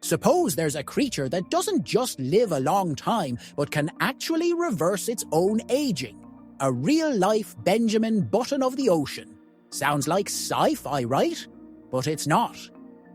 Suppose there's a creature that doesn't just live a long time, but can actually reverse its own aging. A real-life Benjamin Button of the ocean. Sounds like sci-fi, right? But it's not.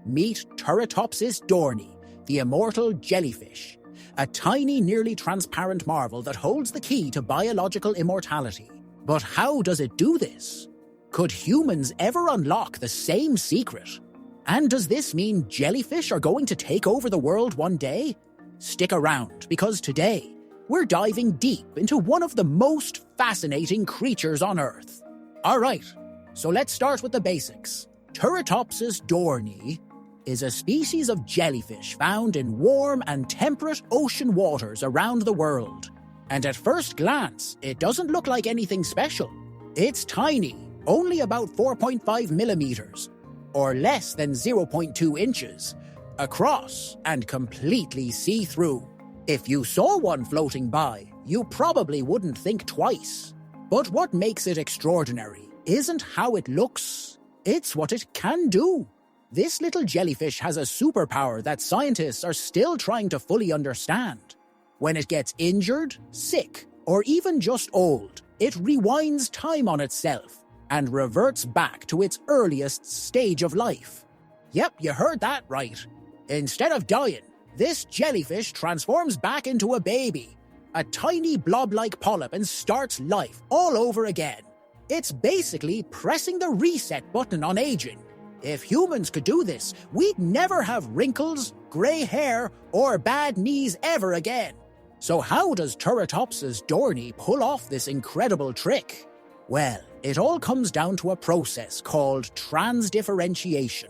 Meet Turritopsis dohrnii, the immortal jellyfish. A tiny, nearly transparent marvel that holds the key to biological immortality. But how does it do this? Could humans ever unlock the same secret? And does this mean jellyfish are going to take over the world one day? Stick around, because today, we're diving deep into one of the most fascinating creatures on Earth. Alright, so let's start with the basics. Turritopsis dohrnii is a species of jellyfish found in warm and temperate ocean waters around the world. And at first glance, it doesn't look like anything special. It's tiny, only about 4.5 millimeters, or less than 0.2 inches, across and completely see-through. If you saw one floating by, you probably wouldn't think twice. But what makes it extraordinary isn't how it looks, it's what it can do. This little jellyfish has a superpower that scientists are still trying to fully understand. When it gets injured, sick, or even just old, it rewinds time on itself and reverts back to its earliest stage of life. Yep, you heard that right. Instead of dying, this jellyfish transforms back into a baby, a tiny blob-like polyp, and starts life all over again. It's basically pressing the reset button on aging. If humans could do this, we'd never have wrinkles, grey hair, or bad knees ever again. So how does Turritopsis dohrnii pull off this incredible trick? Well, it all comes down to a process called transdifferentiation.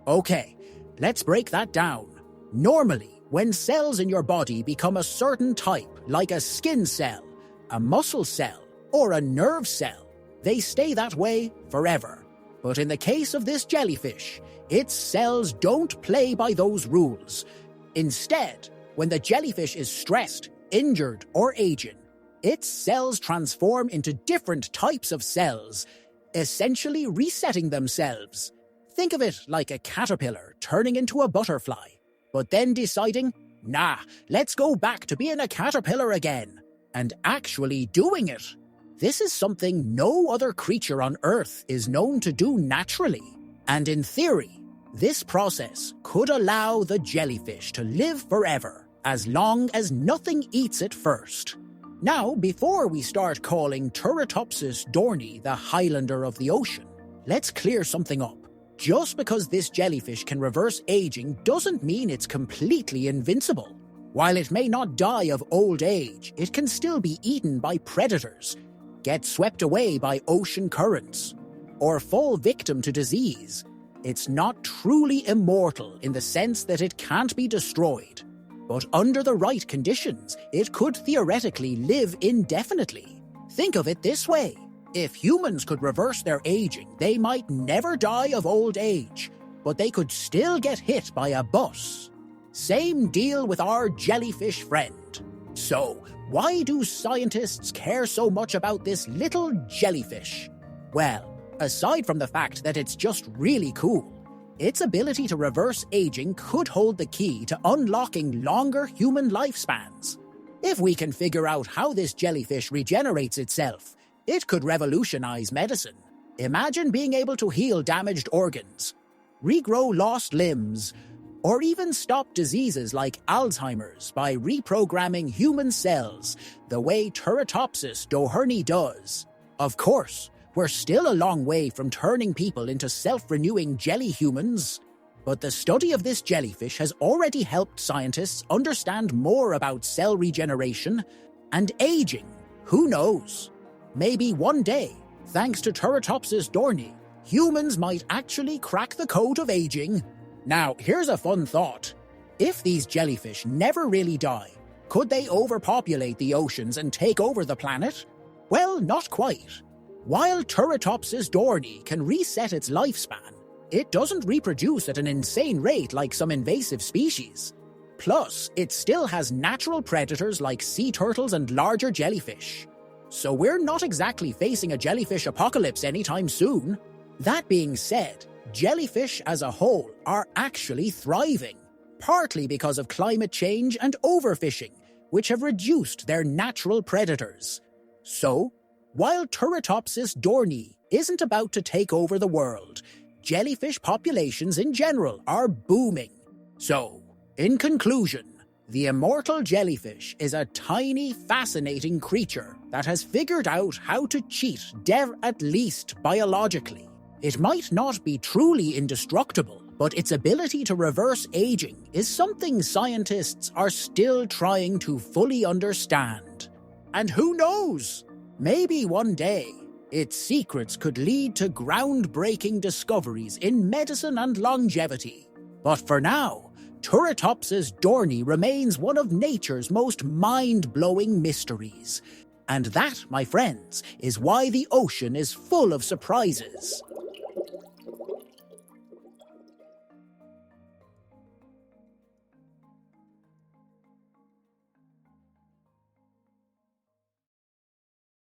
Okay, let's break that down. Normally, when cells in your body become a certain type, like a skin cell, a muscle cell, or a nerve cell, they stay that way forever. But in the case of this jellyfish, its cells don't play by those rules. Instead, when the jellyfish is stressed, injured, or aging, its cells transform into different types of cells, essentially resetting themselves. Think of it like a caterpillar turning into a butterfly, but then deciding, nah, let's go back to being a caterpillar again, and actually doing it. This is something no other creature on Earth is known to do naturally, and in theory, this process could allow the jellyfish to live forever, as long as nothing eats it first. Now, before we start calling Turritopsis dohrnii the Highlander of the ocean, let's clear something up. Just because this jellyfish can reverse aging doesn't mean it's completely invincible. While it may not die of old age, it can still be eaten by predators, get swept away by ocean currents, or fall victim to disease. It's not truly immortal in the sense that it can't be destroyed, but under the right conditions, it could theoretically live indefinitely. Think of it this way. If humans could reverse their aging, they might never die of old age, but they could still get hit by a bus. Same deal with our jellyfish friend. So, why do scientists care so much about this little jellyfish? Well, aside from the fact that it's just really cool, its ability to reverse aging could hold the key to unlocking longer human lifespans. If we can figure out how this jellyfish regenerates itself, it could revolutionize medicine. Imagine being able to heal damaged organs, regrow lost limbs, or even stop diseases like Alzheimer's by reprogramming human cells the way Turritopsis dohrnii does. Of course, we're still a long way from turning people into self-renewing jelly humans, but the study of this jellyfish has already helped scientists understand more about cell regeneration and aging. Who knows? Maybe one day, thanks to Turritopsis dohrnii, humans might actually crack the code of aging. Now, here's a fun thought. If these jellyfish never really die, could they overpopulate the oceans and take over the planet? Well, not quite. While Turritopsis dohrnii can reset its lifespan, it doesn't reproduce at an insane rate like some invasive species. Plus, it still has natural predators like sea turtles and larger jellyfish. So we're not exactly facing a jellyfish apocalypse anytime soon. That being said, jellyfish as a whole are actually thriving. partly because of climate change and overfishing, which have reduced their natural predators. So, while Turritopsis dohrnii isn't about to take over the world, jellyfish populations in general are booming. So, in conclusion, the immortal jellyfish is a tiny, fascinating creature that has figured out how to cheat at least biologically. It might not be truly indestructible, but its ability to reverse aging is something scientists are still trying to fully understand. And who knows? Maybe one day, its secrets could lead to groundbreaking discoveries in medicine and longevity. But for now, Turritopsis dohrnii remains one of nature's most mind-blowing mysteries. And that, my friends, is why the ocean is full of surprises.